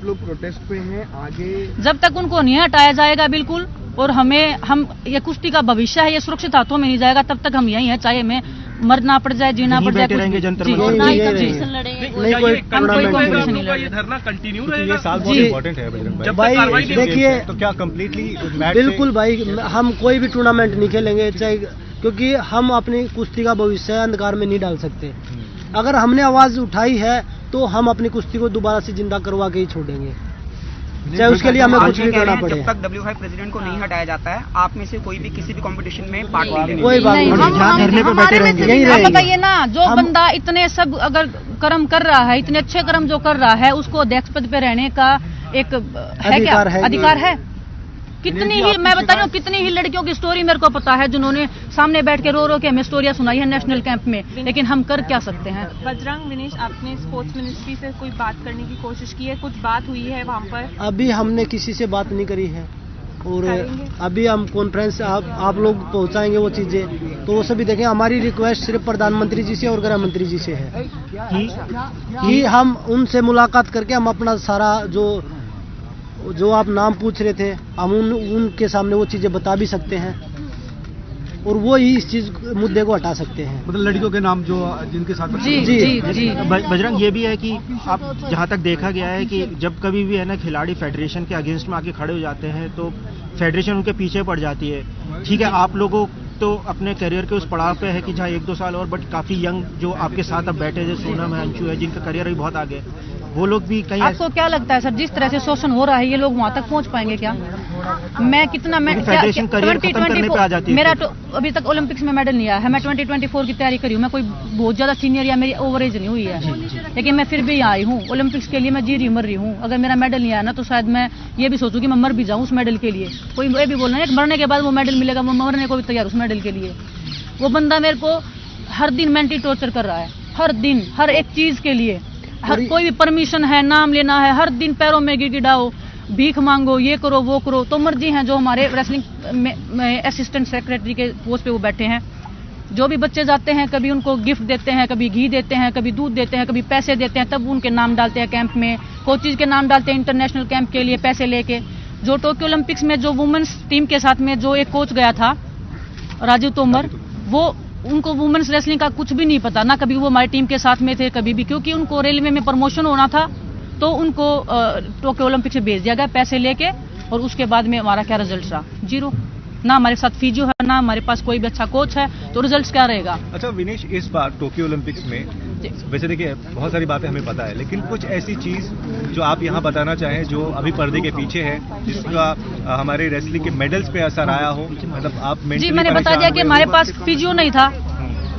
आप लोग प्रोटेस्ट पे हैं, आगे जब तक उनको नहीं हटाया जाएगा बिल्कुल, और हम ये कुश्ती का भविष्य है, ये सुरक्षित हाथों में नहीं जाएगा, तब तक हम यहीं हैं, चाहे हमें मरना पड़ जाए, जीना पड़ जाए, रहेंगे जंतर जी, मंतर नहीं कोई कंपटीशन नहीं ये धरना कंटिन्यू ये रहेगा। साल बहुत इम्पोर्टेंट है बजरंग भाई। जब भाई तक कार्रवाई नहीं देखिए, तो क्या कम्प्लीटली बिल्कुल भाई, हम कोई भी टूर्नामेंट नहीं खेलेंगे, चाहे, क्योंकि हम अपनी कुश्ती का भविष्य अंधकार में नहीं डाल सकते। अगर हमने आवाज उठाई है तो हम अपनी कुश्ती को दोबारा से जिंदा करवा के ही छोड़ेंगे, चाहे उसके लिए हमें कुछ भी करना पड़े। जब तक W5 प्रेसिडेंट को नहीं हटाया जाता है, आप में से कोई भी किसी भी कंपटीशन में पार्ट नहीं लेंगे। कोई बात नहीं, धरने पे बैठे रहेंगे, यही आप रहेंगे। बताइए ना, जो बंदा इतने सब अगर कर्म कर रहा है, इतने अच्छे कर्म जो कर रहा है, उसको अध्यक्ष पद पे रहने का एक है क्या अधिकार है? कितनी ही मैं बता रही हूँ, कितनी ही लड़कियों की स्टोरी मेरे को पता है जिन्होंने सामने बैठ के रो रो के हमें स्टोरियां सुनाई है नेशनल कैंप में, लेकिन हम कर क्या सकते हैं? बजरंग, विनेश, आपने स्पोर्ट्स मिनिस्ट्री से कोई बात करने की कोशिश की है? कुछ बात हुई है वहाँ पर? अभी हमने किसी से बात नहीं करी है, और अभी हम कॉन्फ्रेंस आप लोग पहुंचाएंगे वो चीजें, तो वो सभी देखें। हमारी रिक्वेस्ट सिर्फ प्रधानमंत्री जी से और गृह मंत्री जी से है कि हम उनसे मुलाकात करके हम अपना सारा जो आप नाम पूछ रहे थे, हम उनके सामने वो चीजें बता भी सकते हैं, और वो ही इस चीज मुद्दे को हटा सकते हैं। मतलब लड़कियों के नाम जो जिनके साथ जी जी जी बजरंग, ये भी है कि आप जहाँ तक देखा गया है कि जब कभी भी है ना खिलाड़ी फेडरेशन के अगेंस्ट में आके खड़े हो जाते हैं तो फेडरेशन उनके पीछे पड़ जाती है। ठीक है, आप लोगों तो अपने करियर के उस पड़ाव पे है कि जहाँ 1-2 साल और, बट काफी यंग जो आपके साथ अब बैठे जैसे सोनम है, अंशु है, जिनका करियर भी बहुत आगे है, वो लोग भी कहीं। आपको क्या लगता है सर, जिस तरह से शोषण हो रहा है, ये लोग वहाँ तक पहुँच पाएंगे क्या? मैं कितना मैं फेडरेशन करियर खत्म करने पे आ जाती है। मेरा तो अभी तक ओलंपिक्स में मेडल नहीं आया है, मैं 2024 की तैयारी करी हूँ, मैं कोई बहुत ज्यादा सीनियर या मेरी ओवर एज नहीं हुई है, लेकिन मैं फिर भी यहाँ आई हूँ ओलंपिक्स के लिए, मैं जी रही मर रही हूँ। अगर मेरा मेडल नहीं आया ना, तो शायद मैं ये भी सोचूं कि मैं मर भी जाऊँ उस मेडल के लिए। कोई ये भी बोल रहा है कि मरने के बाद वो मेडल मिलेगा, वो मरने को भी तैयार उस मेडल के लिए। वो बंदा मेरे को हर दिन मेंटली टॉर्चर कर रहा है, हर दिन, हर एक चीज के लिए, हर कोई भी परमिशन है, नाम लेना है, हर दिन पैरों में गिड़गिड़ाओ, भीख मांगो, ये करो वो करो। तो मर्जी हैं जो हमारे रेसलिंग में असिस्टेंट सेक्रेटरी के पोस्ट पे वो बैठे हैं, जो भी बच्चे जाते हैं, कभी उनको गिफ्ट देते हैं, कभी घी देते हैं, कभी दूध देते हैं, कभी पैसे देते हैं, तब उनके नाम डालते हैं कैंप में, कोचेज के नाम डालते हैं इंटरनेशनल कैंप के लिए पैसे लेके। जो टोक्यो ओलंपिक्स में जो वुमेन्स टीम के साथ में जो एक कोच गया था, राजीव तोमर, वो उनको वुमेन्स रेसलिंग का कुछ भी नहीं पता, ना कभी वो हमारी टीम के साथ में थे कभी भी, क्योंकि उनको रेलवे में प्रमोशन होना था, तो उनको टोक्यो ओलंपिक से भेज दिया गया पैसे लेके, और उसके बाद में हमारा क्या रिजल्ट रहा? 0। ना हमारे साथ फिजियो है, ना हमारे पास कोई भी अच्छा कोच है, तो रिजल्ट क्या रहेगा? अच्छा विनेश, इस बार टोक्यो ओलंपिक्स में वैसे देखिए बहुत सारी बातें हमें पता है, लेकिन कुछ ऐसी चीज जो आप यहाँ बताना चाहें जो अभी पर्दे के पीछे है, जिसका हमारे रेसलिंग के मेडल्स पे असर आया हो, मतलब आप जी मैंने बता दिया कि हमारे पास फिजियो नहीं था,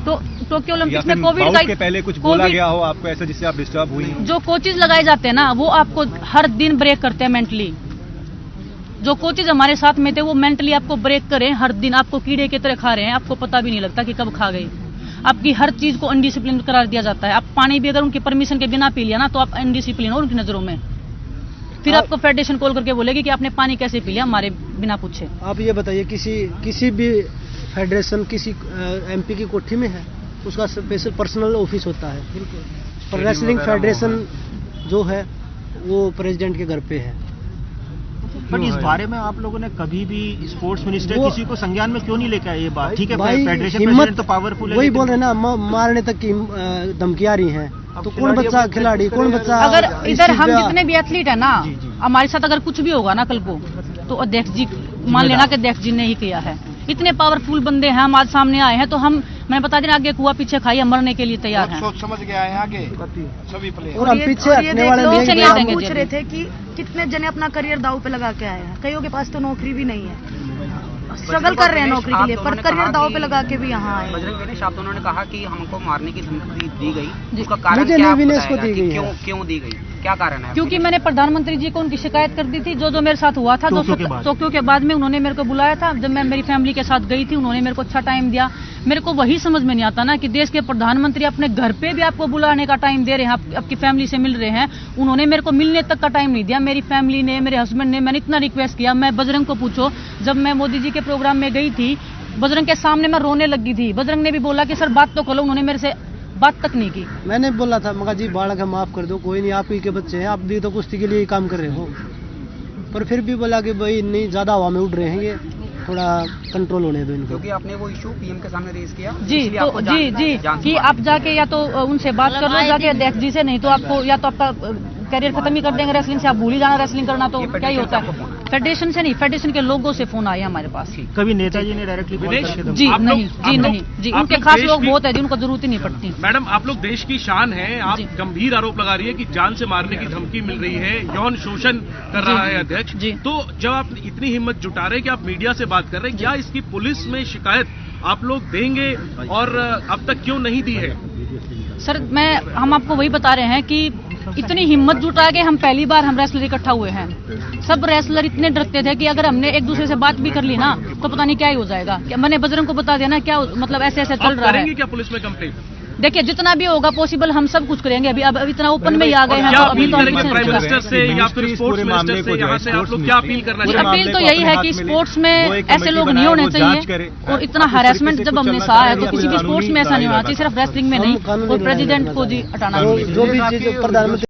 तो टोक्यो ओलंपिक्स में कोविड के पहले कुछ बोला गया हो आपको ऐसा जिससे आप डिस्टर्ब हुई? जो कोचेज लगाए जाते हैं ना, वो आपको हर दिन ब्रेक करते हैं मेंटली। जो कोचेज हमारे साथ में थे वो मेंटली आपको ब्रेक करें, हर दिन आपको कीड़े की तरह खा रहे हैं, आपको पता भी नहीं लगता कि कब खा गए। आपकी हर चीज को अनडिसिप्लिन करार दिया जाता है। आप पानी भी अगर उनकी परमिशन के बिना पी लिया ना, तो आप अनडिसिप्लिन हो उनकी नजरों में। फिर आपको फेडरेशन कॉल करके बोलेगी कि आपने पानी कैसे पी लिया हमारे बिना पूछे। आप ये बताइए, किसी भी फेडरेशन किसी एमपी की कोठी में है, उसका स्पेशल पर्सनल ऑफिस होता है, पर रेसलिंग फेडरेशन जो है वो प्रेसिडेंट के घर पे है। बट इस बारे में आप लोगों ने कभी भी स्पोर्ट्स मिनिस्टर किसी को संज्ञान में क्यों नहीं लेकर आए ये बात? ठीक है, फेडरेशन प्रेसिडेंट तो पावरफुल है, वही बोल रहे ना, मारने तक की धमकी आ रही है, तो कौन बच्चा खिलाड़ी, कौन बच्चा? अगर इधर हम जितने भी एथलीट है ना, हमारे साथ अगर कुछ भी होगा ना कल को, तो अध्यक्ष जी मान लेना कि अध्यक्ष जी ने ही किया है। इतने पावरफुल बंदे हैं, हम आज सामने आए हैं, तो मैंने बता देना, आगे कुआ पीछे खाइए, मरने के लिए तैयार हैं। सोच समझ के आए हैं आगे सभी प्लेयर। और हम पीछे हटने वाले नहीं हैं। हम पूछ रहे थे कि कितने जने अपना करियर दांव पे लगा के आए हैं, कईयों के पास तो नौकरी भी नहीं है, स्ट्रगल कर रहे हैं नौकरी के लिए, पर करियर दांव पे लगा के भी यहाँ आए। बजरंग विनेश, आप दोनों ने कहा कि हमको मारने की धमकी दी गई, उसका कारण मुझे क्या विनेश को दी गई, क्यों दी गई, क्या कारण है? क्योंकि मैंने प्रधानमंत्री जी को उनकी शिकायत कर दी थी, जो मेरे साथ हुआ था टोक्यो के बाद में। उन्होंने मेरे को बुलाया था, जब मैं मेरी फैमिली के साथ गई थी, उन्होंने मेरे को अच्छा टाइम दिया। मेरे को वही समझ में नहीं आता ना कि देश के प्रधानमंत्री अपने घर पे भी आपको बुलाने का टाइम दे रहे हैं, आपकी फैमिली से मिल रहे हैं, उन्होंने मेरे को मिलने तक का टाइम नहीं दिया। मेरी फैमिली ने, मेरे हस्बैंड ने, मैंने इतना रिक्वेस्ट किया। मैं बजरंग को पूछो, जब मैं मोदी जी के प्रोग्राम में गई थी, बजरंग के सामने मैं रोने लगी थी। बजरंग ने भी बोला कि सर बात तो करो, उन्होंने मेरे से बात तक नहीं की। मैंने बोला था मगर जी बालक है माफ कर दो, कोई नहीं, आप ही के बच्चे हैं, आप भी तो कुश्ती के लिए ही काम कर रहे हो। पर फिर भी बोला कि भाई नहीं, ज्यादा हवा में उड़ रहे हैं ये, थोड़ा कंट्रोल होने दो इनको। क्योंकि आपने वो इशू पीएम के सामने रेज किया जी, इसलिए तो आपको जी कि आप जाके या तो उनसे बात कर लो जाके अध्यक्ष जी से, नहीं तो आपको या तो आपका करियर खत्म ही कर देंगे रेसलिंग से, आप भूल ही जाना रेसलिंग करना, तो क्या ही होता है। फेडरेशन से नहीं, फेडरेशन के लोगों से फोन आए हमारे पास। कभी नेताजी ने डायरेक्टली कॉल करके जी धमकी- नहीं, उनके खास लोग बहुत है जिनको जरूरत ही नहीं पड़ती। मैडम, आप लोग देश की शान हैं, आप जी। गंभीर आरोप लगा रही है कि जान से मारने की धमकी मिल रही है, यौन शोषण कर रहा है अध्यक्ष। जी। तो जब आप इतनी हिम्मत जुटा रहे हैं कि आप मीडिया से बात कर रहे हैं, क्या इसकी पुलिस में शिकायत आप लोग देंगे और अब तक क्यों नहीं दी है? सर हम आपको वही बता रहे हैं कि इतनी हिम्मत जुटा के हम पहली बार हम रेसलर इकट्ठा हुए हैं। सब रेसलर इतने डरते थे कि अगर हमने एक दूसरे से बात भी कर ली ना तो पता नहीं क्या ही हो जाएगा। मैंने बजरंग को बता दिया ना, क्या मतलब ऐसे ऐसे चल रहा है। करेंगे क्या पुलिस में कंप्लेंट? देखिए जितना भी होगा पॉसिबल हम सब कुछ करेंगे। अब इतना ओपन में ही आ गए हैं, क्या तो अभी अपील तो हम करेंगे कुछ नहीं प्राइम कर मिनिस्टर सकते। से या फिर स्पोर्ट्स मिनिस्टर से? यहाँ से आप लोग क्या अपील करना जी, चाहेंगे? अपील तो यही है कि स्पोर्ट्स में ऐसे लोग नहीं होने चाहिए, और इतना हैरेसमेंट जब हमने सहा है तो किसी भी स्पोर्ट्स में ऐसा नहीं होना चाहिए, सिर्फ रेसलिंग में नहीं। और प्रेसिडेंट को जी हटाना चाहिए। जो भी चीज प्रधानमंत्री